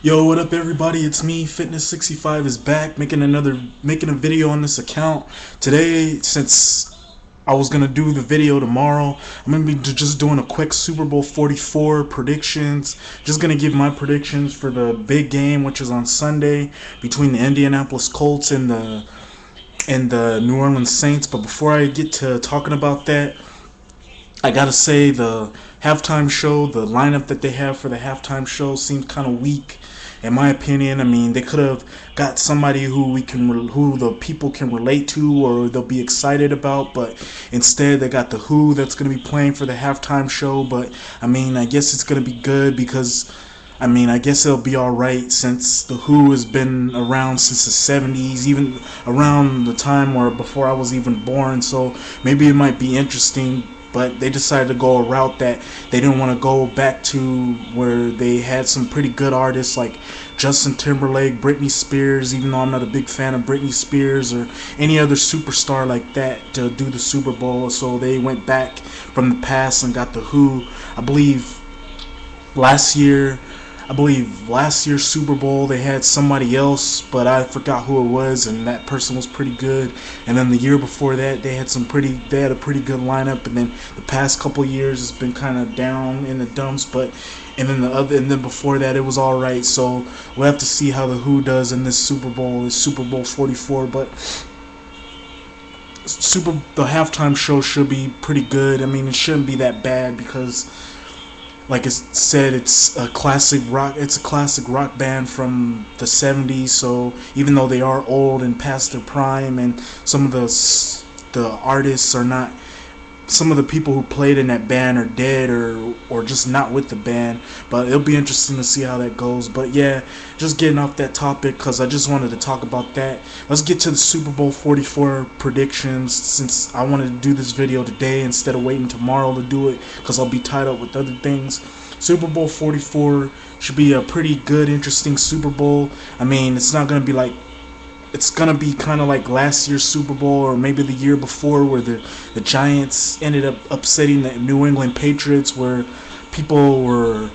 Yo, what up everybody? It's me, Fitness65 is back making a video on this account. Today, since I was gonna do the video tomorrow, I'm gonna be just doing a quick Super Bowl 44 predictions. Just gonna give my predictions for the big game, which is on Sunday between the Indianapolis Colts and the New Orleans Saints. But before I get to talking about that, I gotta say the halftime show, the lineup that they have for the halftime show seems kind of weak, in my opinion. I mean, they could have got somebody who the people can relate to or they'll be excited about, but instead they got the Who that's gonna be playing for the halftime show. But I mean, I guess it's gonna be good because I guess it'll be alright since the Who has been around since the 70s, even around the time where before I was even born, so maybe it might be interesting. But they decided to go a route that they didn't want to go back to, where they had some pretty good artists like Justin Timberlake, Britney Spears, even though I'm not a big fan of Britney Spears or any other superstar like that, to do the Super Bowl. So they went back from the past and got the Who. I believe last year's Super Bowl they had somebody else, but I forgot who it was, and that person was pretty good. And then the year before that they had a pretty good lineup, and then the past couple years it's been kind of down in the dumps. But and then before that it was all right. So we'll have to see how the Who does in this Super Bowl 44. But the halftime show should be pretty good. I mean, it shouldn't be that bad because, like I said, it's a classic rock band from the 70s. So even though they are old and past their prime, and some of the artists are not, some of the people who played in that band are dead or just not with the band. But it'll be interesting to see how that goes. But yeah, just getting off that topic because I just wanted to talk about that. Let's get to the Super Bowl 44 predictions, since I wanted to do this video today instead of waiting tomorrow to do it because I'll be tied up with other things. Super Bowl 44 should be a pretty good, interesting Super Bowl. I mean, it's going to be kind of like last year's Super Bowl, or maybe the year before, where the Giants ended up upsetting the New England Patriots, where people were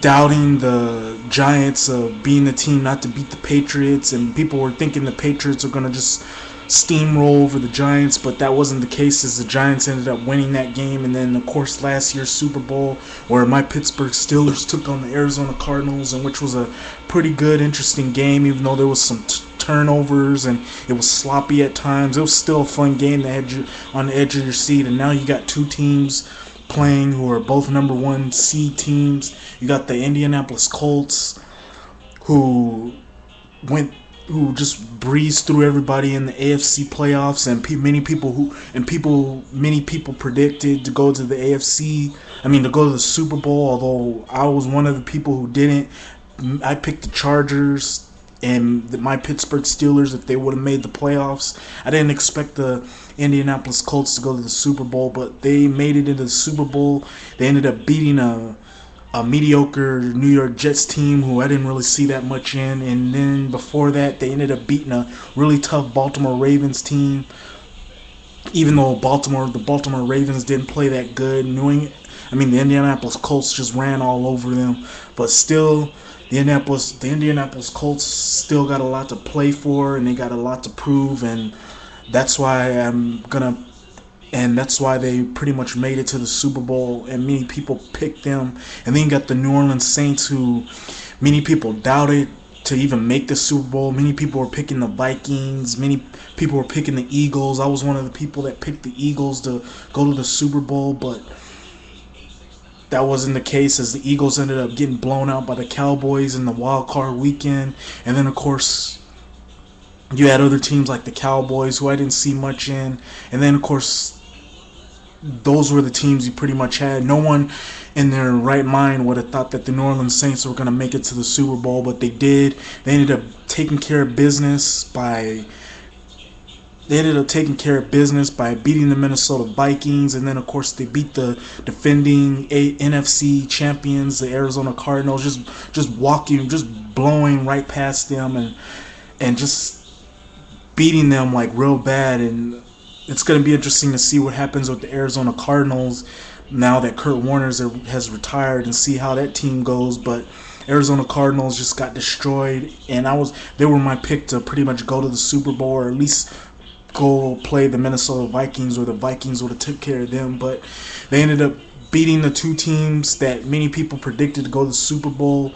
doubting the Giants being the team not to beat the Patriots, and people were thinking the Patriots are going to just steamroll over the Giants. But that wasn't the case, as the Giants ended up winning that game. And then of course last year's Super Bowl, where my Pittsburgh Steelers took on the Arizona Cardinals, and which was a pretty good, interesting game, even though there was some turnovers and it was sloppy at times. It was still a fun game that had you on the edge of your seat. And now you got two teams playing who are both number one seed teams. You got the Indianapolis Colts, who just breezed through everybody in the AFC playoffs, and many people predicted to go to the to go to the Super Bowl. Although I was one of the people who didn't. I picked the Chargers and my Pittsburgh Steelers if they would have made the playoffs. I didn't expect the Indianapolis Colts to go to the Super Bowl, but they made it into the Super Bowl. They ended up beating a mediocre New York Jets team who I didn't really see that much in. And then before that, they ended up beating a really tough Baltimore Ravens team, even though the Baltimore Ravens didn't play that good. The Indianapolis Colts just ran all over them. But still, the Indianapolis Colts still got a lot to play for, and they got a lot to prove, and that's why they pretty much made it to the Super Bowl, and many people picked them. And then you got the New Orleans Saints, who many people doubted to even make the Super Bowl. Many people were picking the Vikings. Many people were picking the Eagles. I was one of the people that picked the Eagles to go to the Super Bowl, but that wasn't the case, as the Eagles ended up getting blown out by the Cowboys in the wild card weekend. And then of course you had other teams like the Cowboys, who I didn't see much in. And then of course those were the teams you pretty much had. No one in their right mind would have thought that the New Orleans Saints were going to make it to the Super Bowl, but they did. They ended up taking care of business by beating the Minnesota Vikings. And then of course they beat the defending NFC champions, the Arizona Cardinals, just blowing right past them and just beating them like real bad. And it's going to be interesting to see what happens with the Arizona Cardinals, now that Kurt Warner has retired, and see how that team goes. But Arizona Cardinals just got destroyed, and they were my pick to pretty much go to the Super Bowl, or at least go play the Minnesota Vikings, or the Vikings would have took care of them. But they ended up beating the two teams that many people predicted to go to the Super Bowl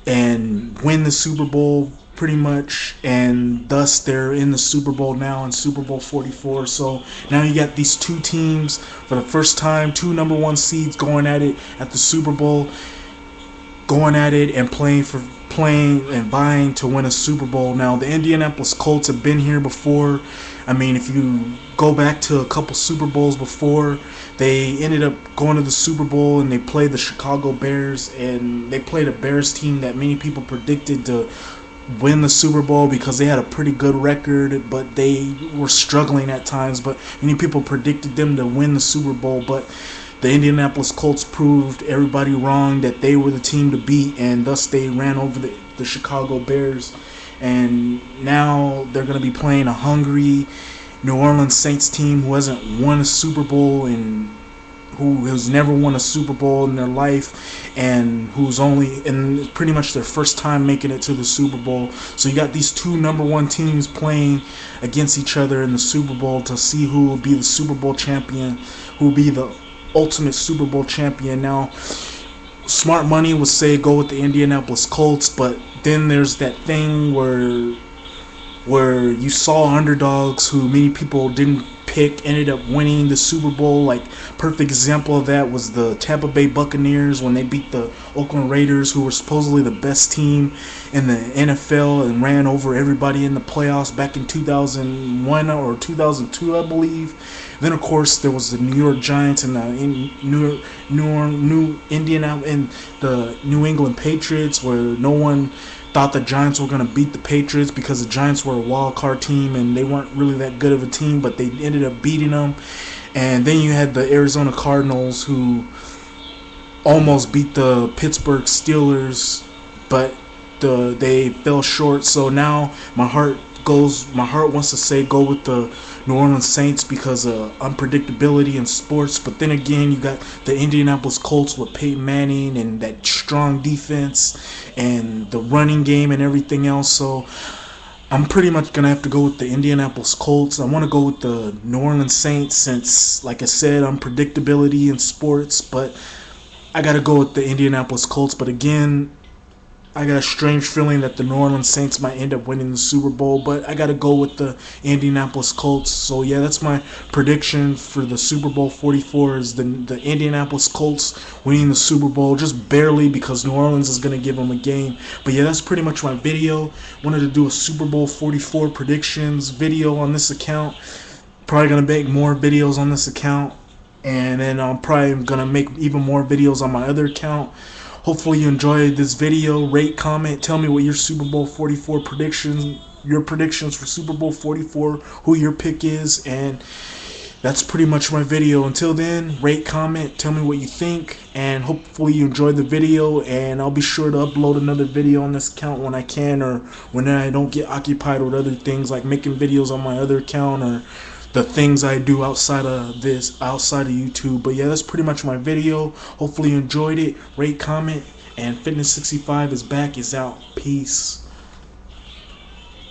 and win the Super Bowl pretty much, and thus they're in the Super Bowl now, in Super Bowl 44. So now you got these two teams for the first time, two number one seeds going at it at the Super Bowl, going at it and playing and vying to win a Super Bowl. Now the Indianapolis Colts have been here before. I mean, if you go back to a couple Super Bowls before, they ended up going to the Super Bowl and they played the Chicago Bears, and they played a Bears team that many people predicted to win the Super Bowl because they had a pretty good record, but they were struggling at times. But many people predicted them to win the Super Bowl, but the Indianapolis Colts proved everybody wrong, that they were the team to beat, and thus they ran over the Chicago Bears. And now they're going to be playing a hungry New Orleans Saints team who hasn't won a Super Bowl and who has never won a Super Bowl in their life, and who's and pretty much their first time making it to the Super Bowl. So you got these two number one teams playing against each other in the Super Bowl to see who will be the Super Bowl champion, who will be the ultimate Super Bowl champion. Now, smart money would say go with the Indianapolis Colts, but then there's that thing where you saw underdogs who many people didn't pick ended up winning the Super Bowl. Like, perfect example of that was the Tampa Bay Buccaneers when they beat the Oakland Raiders, who were supposedly the best team in the NFL and ran over everybody in the playoffs back in 2001 or 2002, I believe. Then of course there was the New York Giants and the New England Patriots, where no one thought the Giants were going to beat the Patriots because the Giants were a wild card team and they weren't really that good of a team, but they ended up beating them. And then you had the Arizona Cardinals, who almost beat the Pittsburgh Steelers, but they fell short. So now my heart wants to say go with the New Orleans Saints because of unpredictability in sports. But then again, you got the Indianapolis Colts with Peyton Manning and that strong defense and the running game and everything else. So I'm pretty much going to have to go with the Indianapolis Colts. I want to go with the New Orleans Saints since, like I said, unpredictability in sports. But I got to go with the Indianapolis Colts. But again, I got a strange feeling that the New Orleans Saints might end up winning the Super Bowl, but I got to go with the Indianapolis Colts. So yeah, that's my prediction for the Super Bowl 44 is the Indianapolis Colts winning the Super Bowl, just barely, because New Orleans is going to give them a game. But yeah, that's pretty much my video. Wanted to do a Super Bowl 44 predictions video on this account. Probably going to make more videos on this account, and then I'm probably going to make even more videos on my other account. Hopefully you enjoyed this video. Rate, comment, tell me what your Super Bowl 44 predictions for Super Bowl 44, who your pick is, and that's pretty much my video. Until then, rate, comment, tell me what you think, and hopefully you enjoyed the video, and I'll be sure to upload another video on this account when I can, or when I don't get occupied with other things like making videos on my other account or the things I do outside of YouTube. But yeah, that's pretty much my video. Hopefully you enjoyed it. Rate, comment, and Fitness 65 is back, is out. Peace.